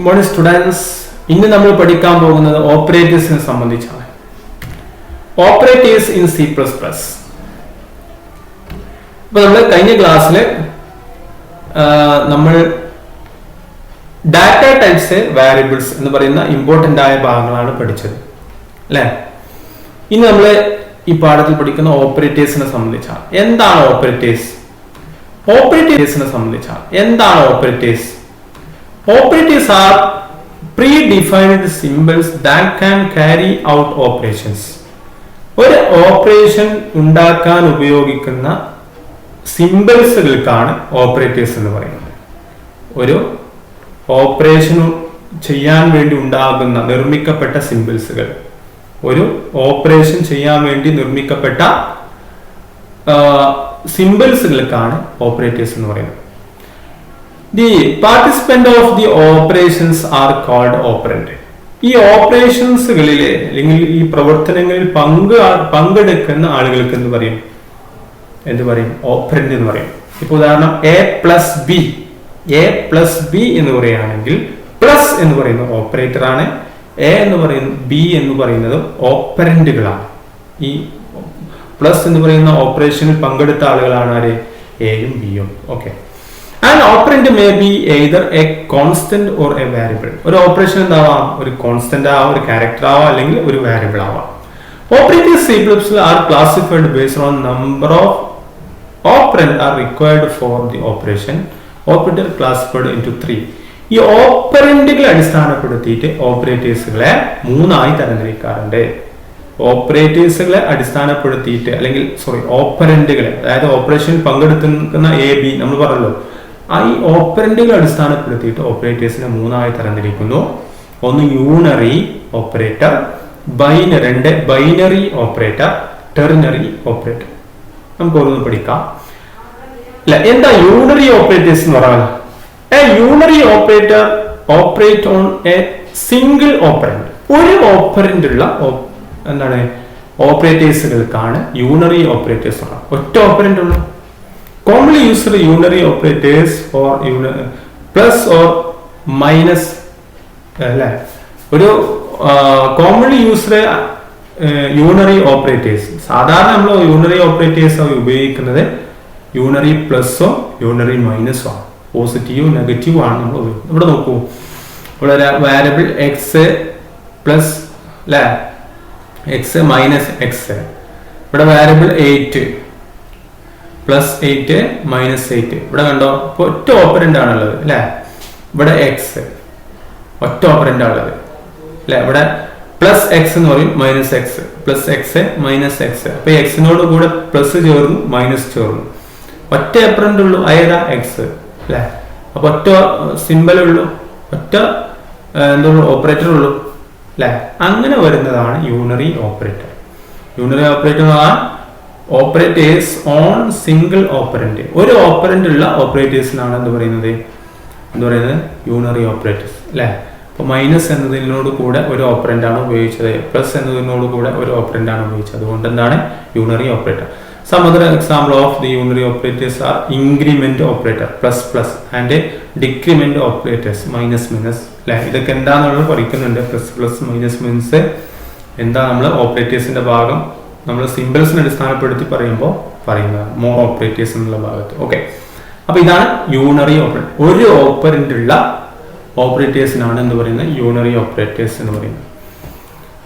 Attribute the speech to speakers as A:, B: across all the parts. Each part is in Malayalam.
A: മോർണിംഗ് സ്റ്റുഡൻസ്, ഇന്ന് നമ്മൾ പഠിക്കാൻ പോകുന്നത് ഓപ്പറേറ്റേഴ്സിനെ സംബന്ധിച്ചാണ്. Operators in C++. അപ്പൊ നമ്മൾ കഴിഞ്ഞ ക്ലാസ്സിൽ നമ്മൾ ഡാറ്റ ടൈപ്സ്, വാരിയബിൾസ് എന്ന് പറയുന്ന ഇമ്പോർട്ടന്റ് ആയ ഭാഗങ്ങളാണ് പഠിച്ചത് അല്ലെ. ഇനി നമ്മൾ ഈ പാഠത്തിൽ പഠിക്കുന്ന ഓപ്പറേറ്റേഴ്സിനെ സംബന്ധിച്ചാണ്. എന്താണ് ഓപ്പറേറ്റേഴ്സ്? ഓപ്പറേറ്റേഴ്സിനെ സംബന്ധിച്ചാണ്. എന്താണ് operators? Operators are predefined symbols that can carry out operations. ഒരു ഓപ്പറേഷൻ ഉണ്ടാക്കാൻ ഉപയോഗിക്കുന്ന സിംബൽസുകൾക്കാണ് ഓപ്പറേറ്റേഴ്സ് എന്ന് പറയുന്നത്. ഒരു ഓപ്പറേഷൻ ചെയ്യാൻ വേണ്ടി ഉണ്ടാകുന്ന നിർമ്മിക്കപ്പെട്ട സിംബൽസുകൾ, ഒരു ഓപ്പറേഷൻ ചെയ്യാൻ വേണ്ടി നിർമ്മിക്കപ്പെട്ട സിംബൽസുകൾക്കാണ് ഓപ്പറേറ്റേഴ്സ് എന്ന് പറയുന്നത്. The participant of the operations are called operand. ഈ ഓപ്പറേഷൻസുകളിലെ അല്ലെങ്കിൽ ഈ പ്രവർത്തനങ്ങളിൽ പങ്കെടുക്കുന്ന ആളുകൾക്ക് എന്ത് പറയും? ഓപ്പറന്റ് എന്ന് പറയും. ഇപ്പൊ ഉദാഹരണം A plus B എന്ന് പറയുകയാണെങ്കിൽ പ്ലസ് എന്ന് പറയുന്ന ഓപ്പറേറ്റർ ആണ്. A എന്ന് പറയുന്ന B എന്ന് പറയുന്നത് ഓപ്പറന്റുകളാണ്. ഈ പ്ലസ് എന്ന് പറയുന്ന ഓപ്പറേഷനിൽ പങ്കെടുത്ത ആളുകളാണ് ആര്? എയും ബിയും. Okay. An operand may be either a constant or a variable. ഒരു ഓപ്പറേഷൻ എന്താവാം? ഒരു കോൺസ്റ്റന്റ് ആവാം, ഒരു ക്യാരക്ടർ ആവാം, അല്ലെങ്കിൽ ഒരു വേരിയബിൾ ആവാം. Operators C++ are classified based on number of operand are required for the operation. Operator classified into 3. ഈ ഓപ്പറന്റുകളെ അടിസ്ഥാനപ്പെടുത്തിയിട്ട് ഓപ്പറേറ്റേഴ്സുകളെ മൂന്നായി തരംതിരിക്കാറുണ്ട്. ഓപ്പറേറ്റേഴ്സുകളെ അടിസ്ഥാനപ്പെടുത്തിയിട്ട് അല്ലെങ്കിൽ ഓപ്പറന്റുകളെ, അതായത് ഓപ്പറേഷനിൽ പങ്കെടുക്കുന്ന എ ബി നമ്മൾ പറഞ്ഞല്ലോ, ഈ ഓപ്പറന്റുകളെ അടിസ്ഥാനപ്പെടുത്തിയിട്ട് ഓപ്പറേറ്റേഴ്സിനെ മൂന്നായി തരംതിരിക്കുന്നു. ഒന്ന് unary operator, binary operator, ternary operator. നമുക്ക് ഓരോന്ന് പഠിക്കാം. എന്താ യൂണറി ഓപ്പറേറ്റേഴ്സ് എന്ന് പറഞ്ഞാൽ? Unary operator operate on A single operant. ഒരു ഓപ്പറന്റ് ഉള്ള എന്താണ് ഓപ്പറേറ്റേഴ്സുകൾക്കാണ് യൂണറി ഓപ്പറേറ്റേഴ്സ് ഉള്ളത്. ഒറ്റ ഓപ്പറന്റ് ഉള്ളു. Commonly used unary operators for plus or minus അല്ലേ. ഒരു commonly used unary operators, സാധാരണ നമ്മൾ യൂണറി ഓപ്പറേറ്റേഴ്സ് ഉപയോഗിക്കുന്നത് യൂണറി പ്ലസോ യൂണറി മൈനസോ ആണ്. പോസിറ്റീവ് നെഗറ്റീവ് ആണ് നമ്മൾ ഉപയോഗിക്കുന്നത്. ഇവിടെ നോക്കൂ, ഇവിടെ വാരിയബിൾ എക്സ് പ്ലസ് അല്ലേ, എക്സ് മൈനസ് എക്സ്. ഇവിടെ വാരിയബിൾ 8 പ്ലസ് 8 മൈനസ് 8. ഇവിടെ കണ്ടോ, ഇപ്പൊ ഒറ്റ ഓപ്പറന്റ് ആണുള്ളത് അല്ലെ. ഇവിടെ എക്സ് ഒറ്റ ഓപ്പറന്റ് ആണുള്ളത് അല്ലെ. ഇവിടെ പ്ലസ് എക്സ് എന്ന് പറയും, minus X, plus X minus X. അപ്പൊ എക്സിനോട് കൂടെ പ്ലസ് ചേർന്നു, മൈനസ് ചേർന്നു. ഒറ്റ ഓപ്പറന്റ് ഉള്ളൂ, അതാ എക്സ് അല്ലെ. അപ്പൊ ഒറ്റ സിമ്പൽ ഉള്ളൂ, ഒറ്റ ഓപ്പറേറ്റർ ഉള്ളൂ അല്ലെ. അങ്ങനെ വരുന്നതാണ് unary operator. Unary operator operators on single operant. ഒരു ഓപ്പറന്റ് ഉള്ള ഓപ്പറേറ്റേഴ്സിനാണ് എന്ത് പറയുന്നത് യൂണറി ഓപ്പറേറ്റേഴ്സ് അല്ലെ. അപ്പൊ മൈനസ് എന്നതിനോട് കൂടെ ഒരു ഓപ്പറന്റ് ആണ് ഉപയോഗിച്ചത്, പ്ലസ് എന്നതിനോട് കൂടെ ഒരു ഓപ്പറന്റ് ആണ് ഉപയോഗിച്ചത്. അതുകൊണ്ട് എന്താണ് unary operator. Some other example of the unary operators are increment operator, plus plus, and decrement operators, minus minus. ഇതൊക്കെ എന്താണെന്നുള്ളത് പഠിക്കുന്നുണ്ട്. പ്ലസ് പ്ലസ് മൈനസ് മൈനസ് എന്താ നമ്മൾ ഓപ്പറേറ്റേഴ്സിന്റെ ഭാഗം നമ്മൾ സിംബൽസിനെ അടിസ്ഥാനപ്പെടുത്തി പറയുന്നത് മോർ ഓപ്പറേറ്റേഴ്സ് എന്നുള്ള ഭാഗത്ത്. ഓക്കെ. അപ്പൊ ഇതാണ് യൂണറി ഓപ്പറേറ്റർ. ഒരു ഓപ്പറന്റ് ഉള്ള ഓപ്പറേറ്റേഴ്സിനാണ് എന്ത് പറയുന്നത് യൂണറി ഓപ്പറേറ്റേഴ്സ് എന്ന് പറയുന്നത്.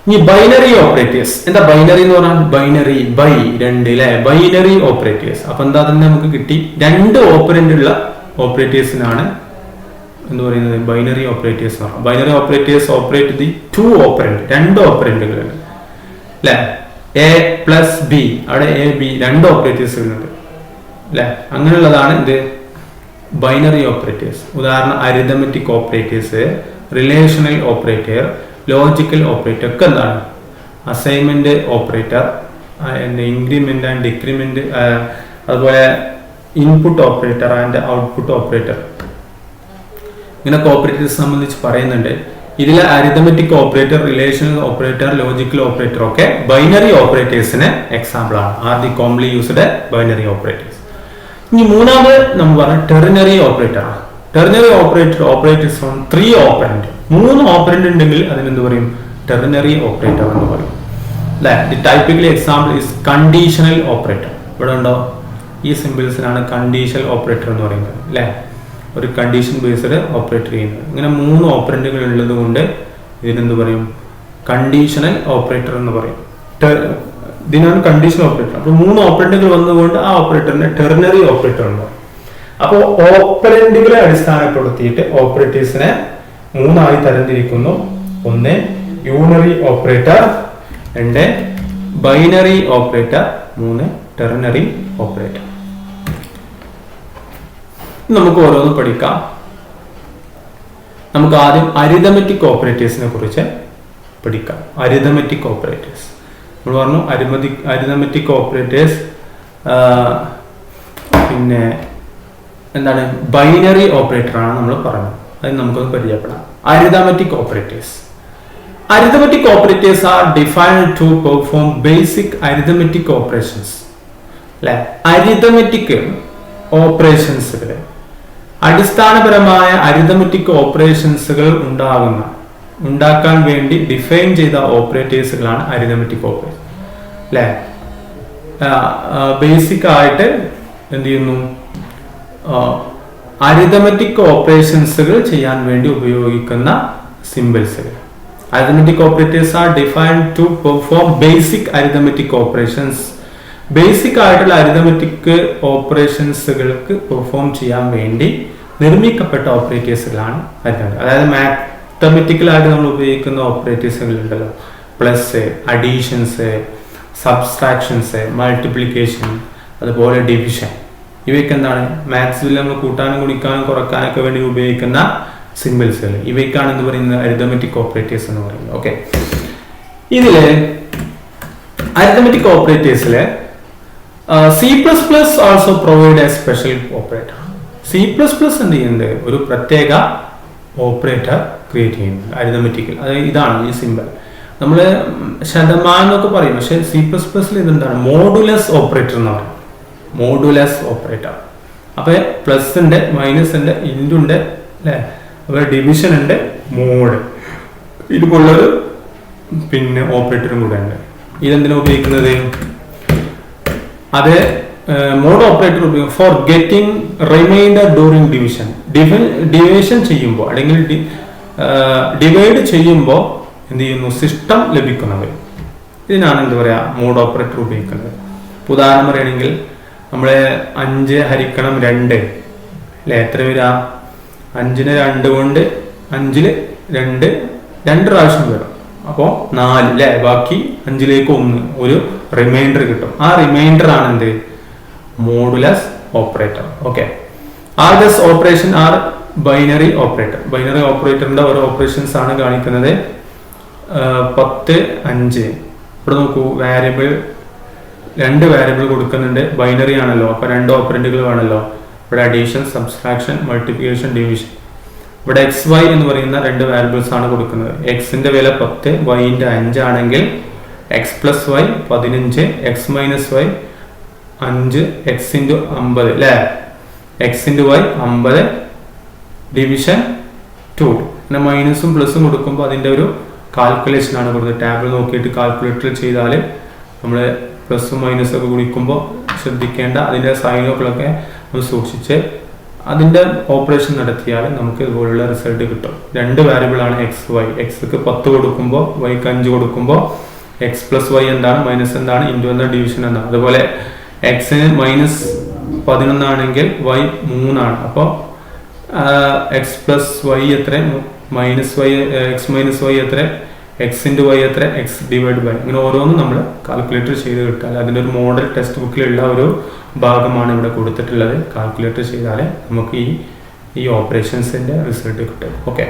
A: ഇനി ബൈനറി ഓപ്പറേറ്റേഴ്സ്. എന്താ ബൈനറി എന്ന് പറഞ്ഞാൽ? ബൈനറി രണ്ട് അല്ലെ, ബൈനറി ഓപ്പറേറ്റേഴ്സ്. അപ്പൊ എന്താ തന്നെ നമുക്ക് കിട്ടി, രണ്ട് ഓപ്പറന്റ് ഉള്ള ഓപ്പറേറ്റേഴ്സിനാണ് എന്ന് പറയുന്നത് binary operators. Binary operators operate the two operand, രണ്ട് ഓപ്പറന്റുകളുണ്ട് അല്ലെ. എ പ്ലസ് ബി, അവിടെ എ ബി രണ്ട് ഓപ്പറേറ്റേഴ്സ് ഉണ്ട് അല്ലെ. അങ്ങനെയുള്ളതാണ് ഇത് ബൈനറി ഓപ്പറേറ്റേഴ്സ്. ഉദാഹരണം arithmetic operators, relational operator, logical operator ഒക്കെ എന്താണ് assignment operator, increment and decrement, അതുപോലെ input operator and output operator. ഇങ്ങനൊക്കെ ഓപ്പറേറ്റേഴ്സ് സംബന്ധിച്ച് പറയുന്നുണ്ട്. ഇതിലെ arithmetic operator, relational operator, logical operator ഒക്കെ ബൈനറി ഓപ്പറേറ്റേഴ്സിന് എക്സാമ്പിൾ ആണ്. Are the commonly used binary operators. ഇനി മൂന്നാമത് നമ്മൾ പറഞ്ഞ ടെർണറി ഓപ്പറേറ്റർ ആണ്. Ternary operator operators on 3 operant. 3 operant ഉണ്ടെങ്കിൽ അതിനെന്ത് പറയും? ടെർണറി ഓപ്പറേറ്റർ എന്ന് പറയും. അല്ലെ? The typical example is conditional operator. ഇവിടെ ഉണ്ടോ? ഈ സിമ്പിൾസിനാണ് കണ്ടീഷണൽ ഓപ്പറേറ്റർ എന്ന് പറയുന്നത്. അല്ലെ? ഒരു കണ്ടീഷൻ ബേസ്ഡ് ഓപ്പറേറ്റർ ചെയ്യുന്നത്. ഇങ്ങനെ 3 ഓപ്പറൻഡുകൾ ഉള്ളത് കൊണ്ട് ഇതിനെന്ത് പറയും? കണ്ടീഷണൽ ഓപ്പറേറ്റർ എന്ന് പറയും. ഇതിനാണ് കണ്ടീഷണൽ ഓപ്പറേറ്റർ. അപ്പൊ 3 ഓപ്പറൻഡുകൾ വന്നുകൊണ്ട് ആ ഓപ്പറേറ്ററിനെ ടെർണറി ഓപ്പറേറ്റർ എന്ന് പറയും. അപ്പോൾ ഓപ്പറൻഡുകളെ അടിസ്ഥാനപ്പെടുത്തിയിട്ട് ഓപ്പറേറ്റേഴ്സിനെ 3 തരംതിരിക്കുന്നു. 1 unary operator, 2 binary operator, 3 ternary operator. നമുക്ക് ഓരോന്ന് പഠിക്കാം. നമുക്ക് ആദ്യം അരിതമെറ്റിക് ഓപ്പറേറ്റേഴ്സിനെ കുറിച്ച് പഠിക്കാം. അരിതമെറ്റിക് ഓപ്പറേറ്റേഴ്സ് നമ്മൾ പറഞ്ഞു. അരിതമെറ്റിക് ഓപ്പറേറ്റേഴ്സ് പിന്നെ എന്താണ്? ബൈനറി ഓപ്പറേറ്റർ ആണ് നമ്മൾ പറഞ്ഞത്. അത് നമുക്കൊന്ന് പരിചയപ്പെടാം. Arithmetic operators. Arithmetic operators are defined to perform basic arithmetic operations. Arithmetic ഓപ്പറേഷൻസുകൾ, അടിസ്ഥാനപരമായ അരിതമെറ്റിക് ഓപ്പറേഷൻസുകൾ ഉണ്ടാക്കാൻ വേണ്ടി ഡിഫൈൻ ചെയ്ത ഓപ്പറേറ്റേഴ്സുകളാണ് അരിതമെറ്റിക് ഓപ്പറേഷൻ. അല്ലെ? ബേസിക് ആയിട്ട് എന്ത് ചെയ്യുന്നു? അരിതമെറ്റിക് ഓപ്പറേഷൻസുകൾ ചെയ്യാൻ വേണ്ടി ഉപയോഗിക്കുന്ന സിമ്പിൾസുകൾ. Arithmetic operators are defined to perform basic arithmetic operations. Basic ആയിട്ടുള്ള അരിതമെറ്റിക് ഓപ്പറേഷൻസുകൾക്ക് പെർഫോം ചെയ്യാൻ വേണ്ടി നിർമ്മിക്കപ്പെട്ട ഓപ്പറേറ്റേഴ്സുകളാണ് അരിതമെറ്റിക്. അതായത് മാത്തമെറ്റിക്കലായിട്ട് നമ്മൾ ഉപയോഗിക്കുന്ന ഓപ്പറേറ്റേഴ്സുകൾ ഉണ്ടല്ലോ, പ്ലസ്, അഡീഷൻസ്, സബ്സ്ട്രാക്ഷൻസ്, മൾട്ടിപ്ലിക്കേഷൻ, അതുപോലെ ഡിവിഷൻ. ഇവയ്ക്ക് എന്താണ്? മാത്സിൽ നമ്മൾ കൂട്ടാനും ഗുണിക്കാനും കുറക്കാനൊക്കെ വേണ്ടി ഉപയോഗിക്കുന്ന സിമ്പിൾസുകൾ. ഇവയ്ക്കാണ് എന്ന് പറയുന്നത് അരിതമെറ്റിക് ഓപ്പറേറ്റേഴ്സ് എന്ന് പറയുന്നത്. ഓക്കെ, ഇതില് അരിതമെറ്റിക് ഓപ്പറേറ്റേഴ്സില് C++ also provide a special operator. C++ എന്ത് ചെയ്യുന്നത്? ഒരു പ്രത്യേക ഓപ്പറേറ്റർ ക്രിയേറ്റ് ചെയ്യുന്നത് അരിതമെറ്റിക്കൽ. അത് ഇതാണ് ഈ സിമ്പിൾ. നമ്മള് ശതമാനം എന്നൊക്കെ പറയും, പക്ഷെ C++ ഇതെന്താണ്? മോഡുലസ് ഓപ്പറേറ്റർ എന്ന് പറയും. Modulus operator. അപ്പൊ പ്ലസ് ഉണ്ട്, മൈനസ് ഉണ്ട്, ഇൻറ്റു ഉണ്ട്, അല്ലെ? അതുപോലെ ഡിവിഷൻ ഉണ്ട്, മോഡ്, ഇതുപോലൊരു പിന്നെ ഓപ്പറേറ്ററും കൂടെ ഉണ്ട്. ഇതെന്തിനാ ഉപയോഗിക്കുന്നത്? അത് മോഡ് ഓപ്പറേറ്റർ ഉപയോഗിക്കും for getting remainder during division. Division ചെയ്യുമ്പോൾ അല്ലെങ്കിൽ ഡിവൈഡ് ചെയ്യുമ്പോൾ എന്ത് ചെയ്യുന്നു? സിസ്റ്റം ലഭിക്കുന്നത്. ഇതിനാണ് എന്ത് പറയാ? മോഡ് ഓപ്പറേറ്റർ ഉപയോഗിക്കുന്നത്. ഉദാഹരണം പറയുകയാണെങ്കിൽ നമ്മള് 5 ഹരിക്കണം 2 അല്ലെ? എത്ര വരാ? 5നെ 2 കൊണ്ട് 5ല് 2 പ്രാവശ്യം വരും. അപ്പോ 4 അല്ലെ? ബാക്കി 5ലേക്ക് 1, ഒരു റിമൈൻഡർ കിട്ടും. ആ റിമൈൻഡർ ആണ് എന്ത്? Modulus operator. Okay, this operation are binary operator. Binary ഓപ്പറേറ്ററിന്റെ ഓരോ ഓപ്പറേഷൻസ് ആണ് കാണിക്കുന്നത്. 10, 5. ഇവിടെ നോക്കൂ, വേരിയബിൾ 2 വേരിയബിൾ കൊടുക്കുന്നുണ്ട്. ബൈനറി ആണല്ലോ, അപ്പൊ 2 ഓപ്പറൻഡുകൾ വേണമല്ലോ. ഇവിടെ അഡീഷൻ, സബ്സ്ട്രാക്ഷൻ, മൾട്ടിപ്ലിക്കേഷൻ, ഡിവിഷൻ. ഇവിടെ എക്സ് വൈ എന്ന് പറയുന്ന 2 വേരിയബിൾസ് ആണ് കൊടുക്കുന്നത്. എക്സിന്റെ വില 10, വൈന്റെ 5 ആണെങ്കിൽ X plus Y 15, X minus Y 5, X into 50 അല്ലെ? X into Y 50, division 2. പിന്നെ മൈനസും പ്ലസും കൊടുക്കുമ്പോൾ അതിന്റെ ഒരു കാൽക്കുലേഷൻ ആണ് കൊടുക്കുന്നത്. ടാബിൾ നോക്കിയിട്ട് കാൽക്കുലേറ്റർ ചെയ്താൽ നമ്മൾ പ്ലസും മൈനസും ഒക്കെ ഗുണിക്കുമ്പോൾ ശ്രദ്ധിക്കേണ്ട അതിന്റെ സൈനുകളൊക്കെ നമ്മൾ സൂക്ഷിച്ച് അതിന്റെ ഓപ്പറേഷൻ നടത്തിയാൽ നമുക്ക് ഇതുപോലുള്ള റിസൾട്ട് കിട്ടും. 2 വേരിയബിൾ ആണ് എക്സ് വൈ. എക്സ്ക്ക് 10 കൊടുക്കുമ്പോൾ വൈക്ക് 5 കൊടുക്കുമ്പോൾ എക്സ് പ്ലസ് വൈ എന്താണ്, മൈനസ് എന്താണ്, ഇൻറ്റു എന്താ, ഡിവിഷൻ എന്താണ്. അതുപോലെ എക്സിന് -11 ആണെങ്കിൽ വൈ 3 ആണ്. അപ്പോൾ എക്സ് പ്ലസ് വൈ എത്ര, minus Y, X minus Y എത്ര, എക്സ് ഇൻറ്റു വൈ എത്ര, എക്സ് ഡിവൈഡ് ബൈ. ഇങ്ങനെ ഓരോന്നും നമ്മൾ കാൽക്കുലേറ്റർ ചെയ്ത് കിട്ടാൽ അതിൻ്റെ ഒരു മോഡൽ ടെക്സ്റ്റ് ബുക്കിലുള്ള ഒരു ഭാഗമാണ് ഇവിടെ കൊടുത്തിട്ടുള്ളത്. കാൽക്കുലേറ്റർ ചെയ്താൽ നമുക്ക് ഈ ഓപ്പറേഷൻസിന്റെ റിസൾട്ട് കിട്ടും. ഓക്കെ,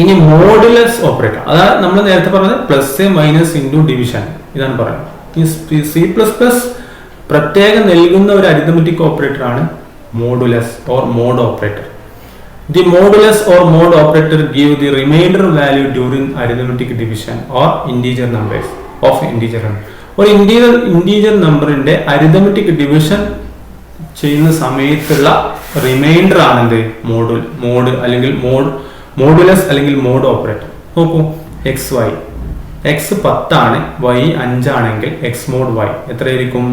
A: ഇനി മോഡുലസ് ഓപ്പറേറ്റർ, അതായത് നമ്മൾ നേരത്തെ പറഞ്ഞത് പ്ലസ് മൈനസ് ഇൻറ്റു ഡിവിഷൻ, ഇതാണ് പറയുന്നത്. ഈ C++ പ്രത്യേകം നൽകുന്ന ഒരു അരിതമെറ്റിക് ഓപ്പറേറ്റർ ആണ് modulus or mod operator. The modulus or mode operator give the remainder value during arithmetic division or integer numbers of integer number. ഒരു ഇന്റീജർ നമ്പറിന്റെ അരിതമെറ്റിക് ഡിവിഷൻ ചെയ്യുന്ന സമയത്തുള്ള റിമൈൻഡർ ആണെന്ത്? മോഡ് അല്ലെങ്കിൽ മോഡുലസ് അല്ലെങ്കിൽ മോഡ് ഓപ്പറേറ്റർ നോക്കൂ. എക്സ് വൈ, എക്സ് 10 ആണ്, വൈ 5 ആണെങ്കിൽ എക്സ് മോഡ് വൈ എത്രയായിരിക്കും?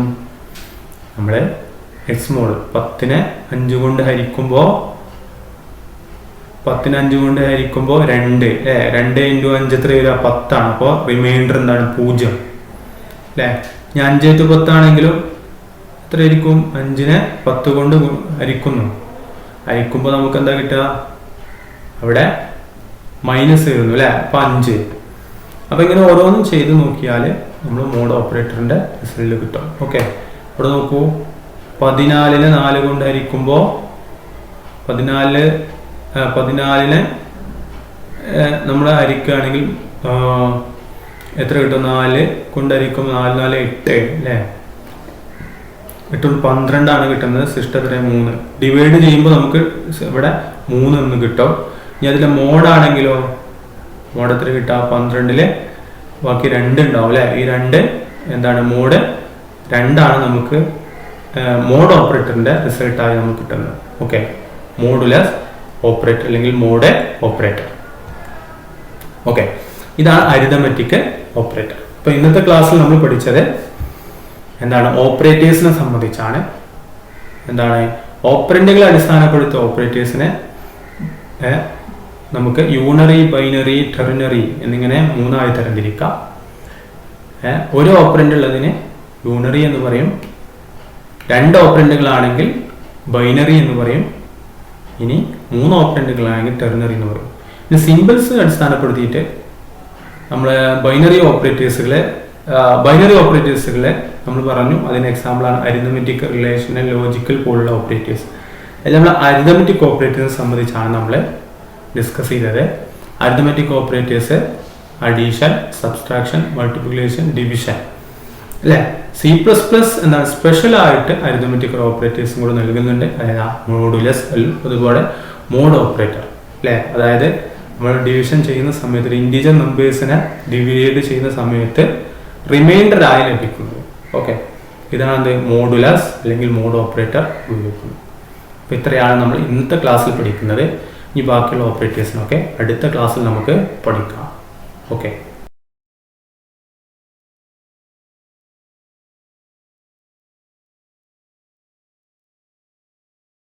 A: നമ്മള് എക്സ് മോഡ് 10നെ 5 കൊണ്ട് ഹരിക്കുമ്പോൾ 2 2 × 5 എത്ര വരിക? 10 ആണ്. അപ്പോൾ റിമൈൻഡർ എന്താണ്? 0 അല്ലേ? ഞാൻ 5 to 10 ആണെങ്കിലും എത്രയായിരിക്കും? 5നെ 10 കൊണ്ട് ഹരിക്കുമ്പോൾ നമുക്ക് എന്താ കിട്ടുക? അവിടെ മൈനസ് വരുന്നു അല്ലേ? അപ്പൊ 5. അപ്പൊ ഇങ്ങനെ ഓരോന്നും ചെയ്ത് നോക്കിയാൽ നമ്മൾ മോഡ് ഓപ്പറേറ്ററിന്റെ റിസൾട്ട് കിട്ടും. ഓക്കെ, ഇവിടെ നോക്കൂ. 14നെ 4 കൊണ്ട് ഹരിക്കുമ്പോൾ 14നെ നമ്മൾ ഹരിക്കുകയാണെങ്കിൽ എത്ര കിട്ടും? 4 കൊണ്ട് ഹരിക്കുമ്പോൾ 4 4 8 അല്ലേ? 8 12 ആണ് കിട്ടുന്നത്. സിസ്റ്റം എത്ര? 3. ഡിവൈഡ് ചെയ്യുമ്പോൾ നമുക്ക് ഇവിടെ 3 എന്ന് കിട്ടും. ഇനി അതിലെ മോഡാണെങ്കിലോ, മോഡ് എത്ര കിട്ടുക? 12ല് ബാക്കി 2 ഉണ്ടാവും അല്ലെ? ഈ 2 എന്താണ്? മോഡ് 2 ആണ് നമുക്ക് മോഡ് ഓപ്പറേറ്ററിന്റെ റിസൾട്ടായി നമുക്ക് കിട്ടുന്നത്. ഓക്കെ, മോഡുലസ് ഓപ്പറേറ്റർ അല്ലെങ്കിൽ മോഡ് ഓപ്പറേറ്റർ. ഓക്കെ, ഇതാണ് അരിതമെറ്റിക് ഓപ്പറേറ്റർ. അപ്പൊ ഇന്നത്തെ ക്ലാസ്സിൽ നമ്മൾ പഠിച്ചത് എന്താണ്? ഓപ്പറേറ്റേഴ്സിനെ സംബന്ധിച്ചാണ്. എന്താണ്? ഓപ്പറൻഡുകളെ അടിസ്ഥാനപ്പെടുത്തിയ ഓപ്പറേറ്റേഴ്സിനെ നമുക്ക് യൂണറി, ബൈനറി, ടെർണറി എന്നിങ്ങനെ 3ആയി തരംതിരിക്കാം. ഒരു ഓപ്പറൻഡ് ഉള്ളതിന് യൂണറി എന്ന് പറയും, 2 ഓപ്പറൻഡുകളാണെങ്കിൽ ബൈനറി എന്ന് പറയും, ഇനി 3 ഓപ്പറൻഡുകളാണെങ്കിൽ ടെർണറി എന്ന് പറയും. ഇനി സിമ്പിൾസ് അടിസ്ഥാനപ്പെടുത്തിയിട്ട് നമ്മൾ ബൈനറി ഓപ്പറേറ്റേഴ്സുകളെ നമ്മൾ പറഞ്ഞു. അതിന് എക്സാമ്പിളാണ് അരിതമെറ്റിക്, റിലേഷണൽ, ലോജിക്കൽ പോലുള്ള ഓപ്പറേറ്റേഴ്സ്. അതിൽ നമ്മൾ അരിതമെറ്റിക് ഓപ്പറേറ്റേഴ്സിനെ സംബന്ധിച്ചാണ് നമ്മൾ ഡിസ്കസ് ചെയ്തത്. Arithmetic operators addition, subtraction, multiplication, division അല്ലേ? C++ എന്താണ്? സ്പെഷ്യൽ ആയിട്ട് അരിതമെറ്റിക് ഓപ്പറേറ്റേഴ്സും കൂടെ നൽകുന്നുണ്ട്. അതായത് മോഡുലസ്, അതുപോലെ മോഡ് ഓപ്പറേറ്റർ അല്ലേ? അതായത് നമ്മൾ ഡിവിഷൻ ചെയ്യുന്ന സമയത്ത് ഇൻഡിജർ നമ്പേഴ്സിനെ ഡിവൈഡ് ചെയ്യുന്ന സമയത്ത് റിമൈൻഡർ ആയി ലഭിക്കുന്നത്. ഓക്കെ, ഇതാണ് മോഡുലസ് അല്ലെങ്കിൽ മോഡ് ഓപ്പറേറ്റർ ഉപയോഗിക്കുന്നത്. അപ്പോൾ ഇത്രയാണ് നമ്മൾ ഇന്നത്തെ ക്ലാസ്സിൽ പഠിക്കുന്നത്. ഈ ബാക്കിയുള്ള ഓപ്പറേറ്റേഴ്സിനൊക്കെ അടുത്ത ക്ലാസ്സിൽ നമുക്ക് പഠിക്കാം. ഓക്കെ.